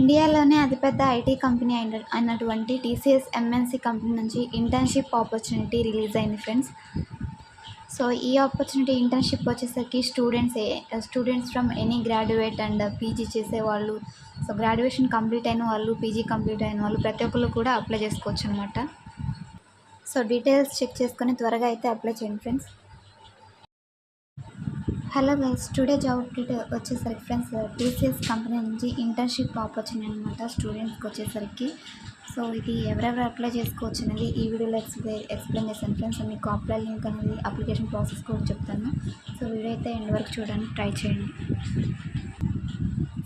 ఇండియాలోనే అతిపెద్ద IT company అయినటువంటి టీసీఎస్ ఎంఎన్సీ కంపెనీ నుంచి ఇంటర్న్షిప్ ఆపర్చునిటీ రిలీజ్ అయింది ఫ్రెండ్స్. సో ఈ ఆపర్చునిటీ ఇంటర్న్షిప్ వచ్చేసరికి students from any graduate and PG చేసేవాళ్ళు, సో గ్రాడ్యుయేషన్ కంప్లీట్ అయిన వాళ్ళు, పీజీ కంప్లీట్ అయిన వాళ్ళు ప్రతి ఒక్కరు కూడా అప్లై చేసుకోవచ్చు అనమాట. సో డీటెయిల్స్ చెక్ చేసుకొని త్వరగా అయితే అప్లై చేయండి friends. Hello guys, today job update వచ్చేసరికి ఫ్రెండ్స్ టీసీఎస్ కంపెనీ నుంచి ఇంటర్న్షిప్ ఆపర్చునిటీ అనమాట స్టూడెంట్స్కి వచ్చేసరికి. సో ఇది ఎవరెవరు అప్లై చేసుకోవచ్చు అనేది ఈ వీడియోలో ఎక్స్ప్లెయిన్ చేశాను ఫ్రెండ్స్. మీకు అప్లై లింక్ అనేది అప్లికేషన్ ప్రాసెస్ కూడా చెప్తాను. సో వీడియో అయితే ఎండ్ వరకు చూడడానికి ట్రై చేయండి.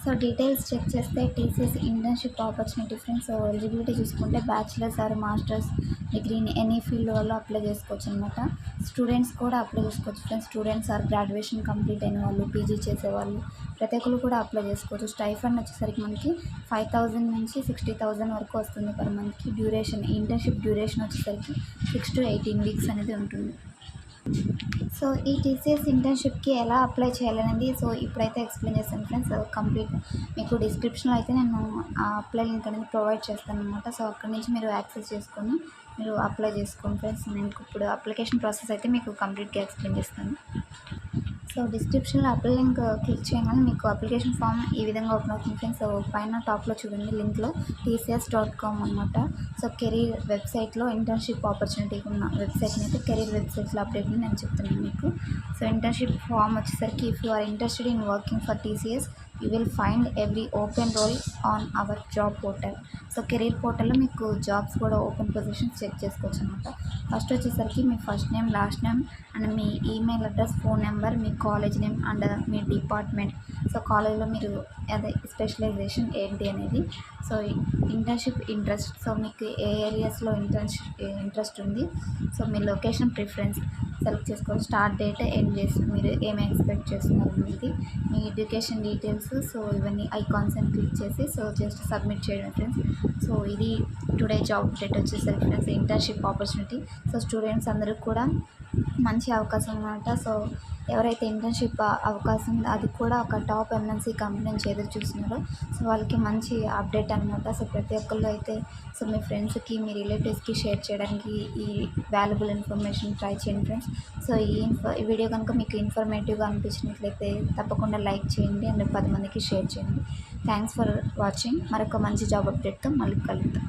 సో డీటెయిల్స్ చెక్ చేస్తే TCS internship opportunity friends. So eligibility చూసుకుంటే బ్యాచిలర్స్ ఆర్ మాస్టర్స్ డిగ్రీని ఎనీ ఫీల్డ్ వల్ల అప్లై చేసుకోవచ్చు అనమాట. స్టూడెంట్స్ కూడా అప్లై చేసుకోవచ్చు friends. Students are graduation complete అయిన వాళ్ళు, పీజీ చేసేవాళ్ళు ప్రతి ఒక్కరు కూడా అప్లై చేసుకోవచ్చు. స్టైఫండ్ వచ్చేసరికి మనకి 5,000 నుంచి 60,000 వరకు వస్తుంది పర్ మంత్కి. డ్యూరేషన్ ఇంటర్న్షిప్ డ్యూరేషన్ వచ్చేసరికి 6 to 18 వీక్స్ అనేది ఉంటుంది. సో ఈ టీసీఎస్ ఇంటర్న్షిప్కి ఎలా అప్లై చేయాలనేది సో ఇప్పుడైతే ఎక్స్ప్లెయిన్ చేస్తాను ఫ్రెండ్స్. కంప్లీట్ మీకు డిస్క్రిప్షన్లో అయితే నేను ఆ అప్లై లింక్ అనేది ప్రొవైడ్ చేస్తాను అనమాట. సో అక్కడి నుంచి మీరు యాక్సెస్ చేసుకొని మీరు అప్లై చేసుకోండి ఫ్రెండ్స్. నేను ఇప్పుడు అప్లికేషన్ ప్రాసెస్ అయితే మీకు కంప్లీట్గా ఎక్స్ప్లెయిన్ చేస్తాను. సో డిస్క్రిప్షన్లో అప్లై లింక్ క్లిక్ చేయగానే మీకు అప్లికేషన్ ఫామ్ ఈ విధంగా ఓపెన్ అవుతుంది ఫ్రెండ్స్. సో పైన టాప్లో చూడండి లింక్లో TCS.com అనమాట. సో కెరీర్ వెబ్సైట్లో ఇంటర్న్షిప్ ఆపర్చునిటీ ఉన్న వెబ్సైట్ని అయితే కెరీర్ వెబ్సైట్లో అప్డేట్ని నేను చెప్తున్నాను మీకు. సో ఇంటర్న్షిప్ ఫామ్ వచ్చేసరికి if you are interested in working for TCS you will find every open role on our job portal. So career పోర్టల్లో మీకు జాబ్స్ కూడా ఓపెన్ పొజిషన్స్ చెక్ చేసుకోవచ్చు అనమాట. ఫస్ట్ వచ్చేసరికి మీ first name, last name and మీ email address, phone number, మీ college name and మీ డిపార్ట్మెంట్. సో కాలేజ్లో మీరు అదే స్పెషలైజేషన్ ఏంటి అనేది. సో ఇంటర్న్షిప్ ఇంట్రెస్ట్, సో మీకు ఏ ఏరియాస్లో ఇంట్రెస్ట్ ఉంది. సో మీ లొకేషన్ ప్రిఫరెన్స్ సెలెక్ట్ చేసుకోవాలి. స్టార్ట్ డేట్, ఎండ్ డేట్, మీరు ఏమి ఎక్స్పెక్ట్ చేస్తున్నారు అనేది, మీ ఎడ్యుకేషన్ డీటెయిల్స్. సో ఇవన్నీ ఐకాన్స్ అని క్లిక్ చేసి సో జస్ట్ సబ్మిట్ చేయడం ఫ్రెండ్స్. సో ఇది టుడే జాబ్ అప్డేట్ వచ్చేసరికి friends internship opportunity. So students అందరికి కూడా మంచి అవకాశం అనమాట. సో ఎవరైతే ఇంటర్న్షిప్ అవకాశం అది కూడా ఒక టాప్ ఎంఎన్సీ కంపెనీ నుంచి ఎదురు చూస్తున్నారో సో వాళ్ళకి మంచి అప్డేట్ అనమాట. సో ప్రతి ఒక్కళ్ళు అయితే సో మీ ఫ్రెండ్స్కి, మీ రిలేటివ్స్కి షేర్ చేయడానికి ఈ వాల్యుబుల్ ఇన్ఫర్మేషన్ ట్రై చేయండి ఫ్రెండ్స్. సో ఈ వీడియో కనుక మీకు ఇన్ఫర్మేటివ్గా అనిపించినట్లయితే తప్పకుండా లైక్ చేయండి అండ్ 10 మందికి షేర్ చేయండి. Thanks for watching. మరొక మంచి జాబ్ అప్డేట్తో మళ్ళీ కలుద్దాం.